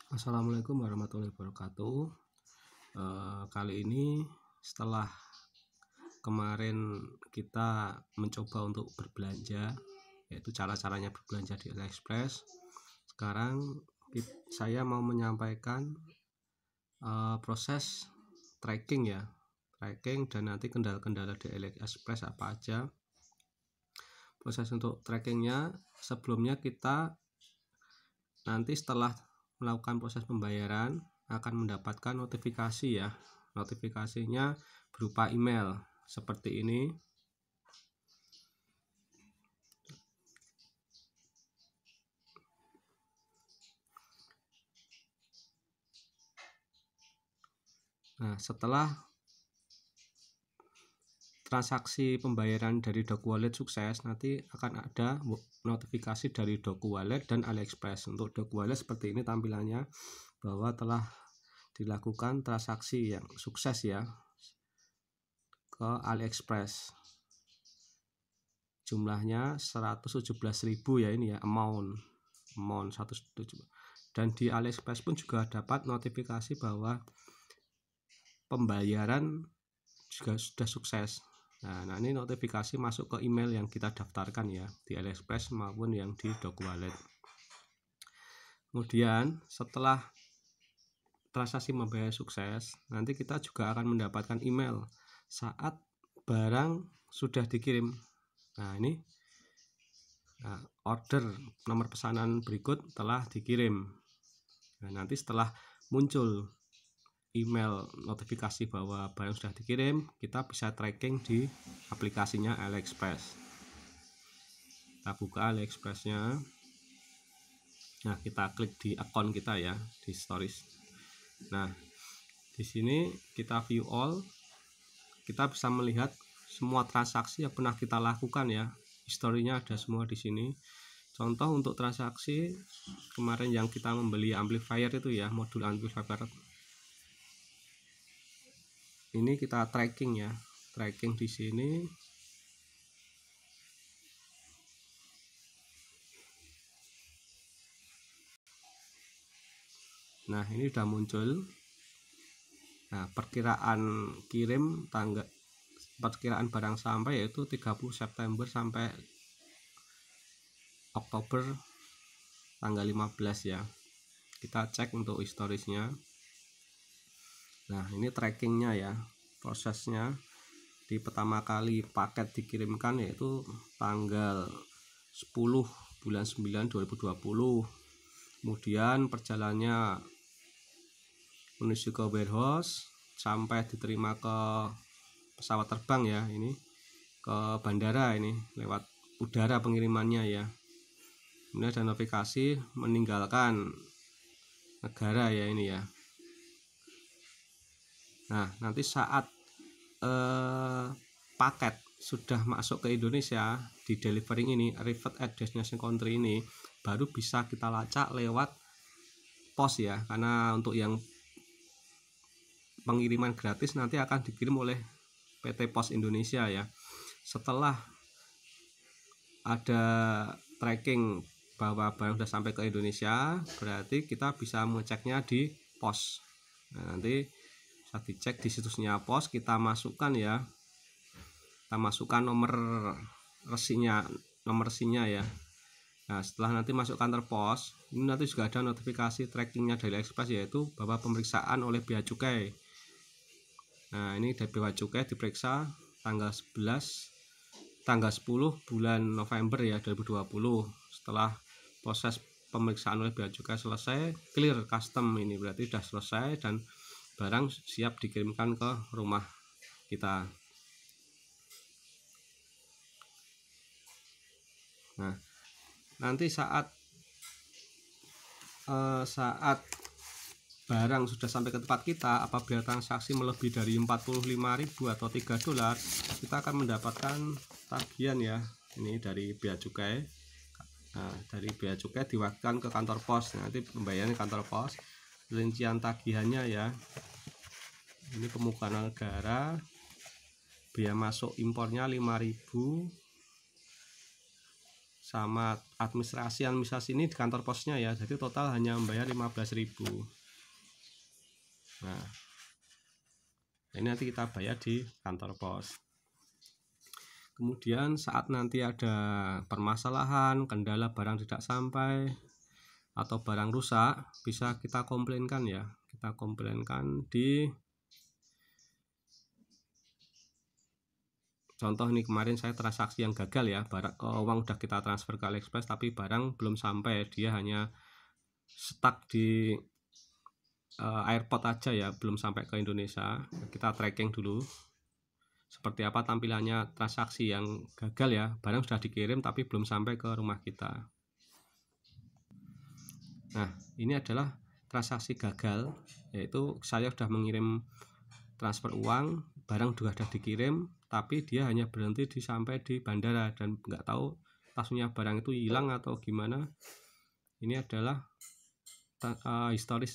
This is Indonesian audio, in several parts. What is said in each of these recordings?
Assalamualaikum warahmatullahi wabarakatuh. Kali ini setelah kemarin kita mencoba untuk berbelanja, yaitu cara-caranya berbelanja di AliExpress. Sekarang saya mau menyampaikan proses tracking dan nanti kendala-kendala di AliExpress apa aja. Proses untuk trackingnya, sebelumnya kita nanti setelah melakukan proses pembayaran akan mendapatkan notifikasi notifikasinya berupa email seperti ini. Nah, setelah transaksi pembayaran dari DocuWallet sukses, nanti akan ada notifikasi dari DocuWallet dan AliExpress. Untuk DocuWallet seperti ini tampilannya, bahwa telah dilakukan transaksi yang sukses ke AliExpress. Jumlahnya 117.000 ini amount 117. Dan di AliExpress pun juga dapat notifikasi bahwa pembayaran juga sudah sukses. Nah, ini notifikasi masuk ke email yang kita daftarkan di AliExpress maupun yang di DocuWallet. Kemudian setelah transaksi membayar sukses, nanti kita juga akan mendapatkan email saat barang sudah dikirim. Nah, ini order nomor pesanan berikut telah dikirim. Nah, nanti setelah muncul email notifikasi bahwa barang sudah dikirim, kita bisa tracking di aplikasinya AliExpress. Kita buka AliExpressnya. Nah, kita klik di akun kita di stories. Nah, di sini kita view all. Kita bisa melihat semua transaksi yang pernah kita lakukan historinya ada semua di sini. Contoh untuk transaksi kemarin yang kita membeli amplifier itu modul amplifier. Ini kita tracking tracking di sini. Nah, ini sudah muncul. Nah, perkiraan perkiraan barang sampai yaitu 30 September sampai Oktober tanggal 15 Kita cek untuk historisnya. Nah, ini trackingnya prosesnya. Di pertama kali paket dikirimkan yaitu tanggal 10 bulan 9 2020. Kemudian perjalanannya menuju ke warehouse sampai diterima ke pesawat terbang ini ke bandara, ini lewat udara pengirimannya Kemudian ada notifikasi meninggalkan negara ini Nah, nanti saat paket sudah masuk ke Indonesia, di delivering ini, arrived at destination country ini baru bisa kita lacak lewat pos karena untuk yang pengiriman gratis nanti akan dikirim oleh PT Pos Indonesia Setelah ada tracking bahwa barang sudah sampai ke Indonesia, berarti kita bisa mengeceknya di pos. Nah, nanti bisa dicek di situsnya pos, kita masukkan kita masukkan nomor resinya Nah, setelah nanti masuk kantor pos, ini nanti juga ada notifikasi trackingnya dari AliExpress, yaitu bahwa pemeriksaan oleh bea cukai. Nah, ini dari bea cukai diperiksa tanggal 10 bulan November 2020. Setelah proses pemeriksaan oleh bea cukai selesai, clear custom, ini berarti sudah selesai dan barang siap dikirimkan ke rumah kita. Nah, nanti saat barang sudah sampai ke tempat kita, apabila transaksi melebihi dari 45.000 atau $3, kita akan mendapatkan tagihan ini dari bea cukai. Nah, dari bea cukai diwakilkan ke kantor pos. Nanti pembayaran kantor pos. Rincian tagihannya ini pemukaan negara, biaya masuk impornya 5.000, sama administrasi ini di kantor posnya ya, jadi total hanya membayar 15.000. Nah, ini nanti kita bayar di kantor pos. Kemudian saat nanti ada permasalahan, kendala barang tidak sampai atau barang rusak, bisa kita komplainkan ya. Kita komplainkan di, contoh ini kemarin saya transaksi yang gagal ya, uang udah kita transfer ke AliExpress tapi barang belum sampai, dia hanya stuck di airport aja ya, belum sampai ke Indonesia. Kita tracking dulu seperti apa tampilannya transaksi yang gagal ya, barang sudah dikirim tapi belum sampai ke rumah kita. Nah, ini adalah transaksi gagal, yaitu saya sudah mengirim transfer uang, barang sudah dikirim tapi dia hanya berhenti sampai di bandara dan nggak tahu tasnya barang itu hilang atau gimana. Ini adalah historis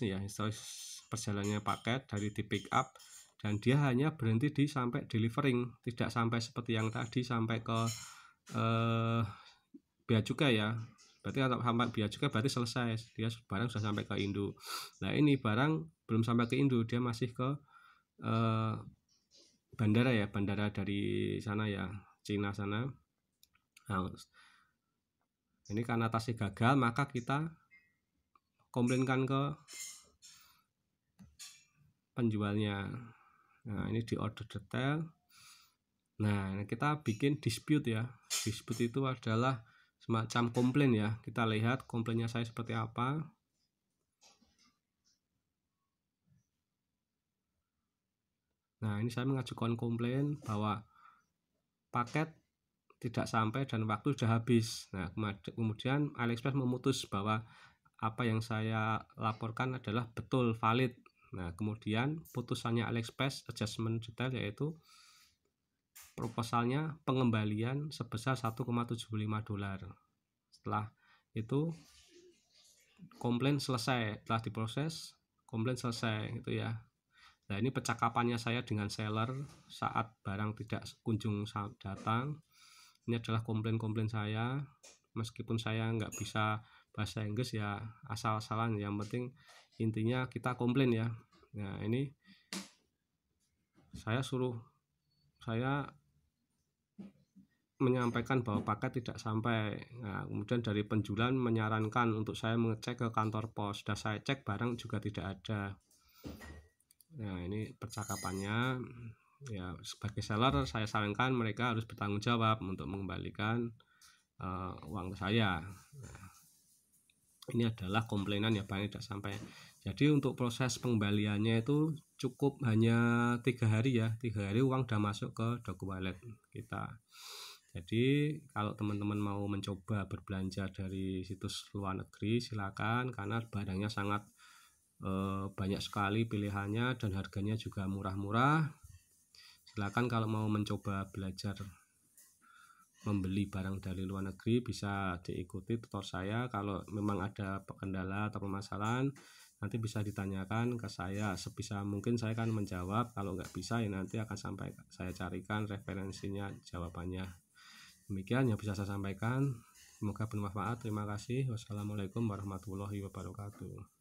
perjalanannya paket dari di pick up, dan dia hanya berhenti di sampai delivering, tidak sampai seperti yang tadi sampai ke bea cukai ya. Berarti kalau sampai bea cukai berarti selesai, dia barang sudah sampai ke Indo. Nah, ini barang belum sampai ke Indo, dia masih ke bandara ya, bandara dari sana ya, Cina sana. Nah, ini karena tasnya gagal, maka kita komplainkan ke penjualnya. Nah, ini di order detail. Nah, kita bikin dispute ya. Dispute itu adalah semacam komplain ya. Kita lihat komplainnya saya seperti apa. Nah, ini saya mengajukan komplain bahwa paket tidak sampai dan waktu sudah habis. Nah, kemudian AliExpress memutus bahwa apa yang saya laporkan adalah betul, valid. Nah, kemudian putusannya AliExpress adjustment detail yaitu proposalnya pengembalian sebesar $1,75. Setelah itu komplain selesai, telah diproses, komplain selesai gitu ya. Nah, ini percakapannya saya dengan seller saat barang tidak kunjung datang. Ini adalah komplain-komplain saya, meskipun saya nggak bisa bahasa Inggris ya, asal-asalan, yang penting intinya kita komplain ya. Nah, ini saya menyampaikan bahwa paket tidak sampai. Nah, kemudian dari penjualan menyarankan untuk saya mengecek ke kantor pos. Sudah saya cek, barang juga tidak ada. Nah, ini percakapannya ya. Sebagai seller saya sarankan mereka harus bertanggung jawab untuk mengembalikan uang saya. Nah, ini adalah komplainan ya, barang tidak sampai. Jadi untuk proses pengembaliannya itu cukup hanya 3 hari ya. 3 hari uang sudah masuk ke Dogo Wallet kita. Jadi kalau teman-teman mau mencoba berbelanja dari situs luar negeri, silakan, karena barangnya sangat banyak sekali pilihannya dan harganya juga murah-murah. Silakan kalau mau mencoba belajar membeli barang dari luar negeri, bisa diikuti tutor saya. Kalau memang ada kendala atau permasalahan, nanti bisa ditanyakan ke saya. Sebisa mungkin saya akan menjawab. Kalau nggak bisa ya nanti akan saya carikan referensinya, jawabannya. Demikian yang bisa saya sampaikan. Semoga bermanfaat. Terima kasih. Wassalamualaikum warahmatullahi wabarakatuh.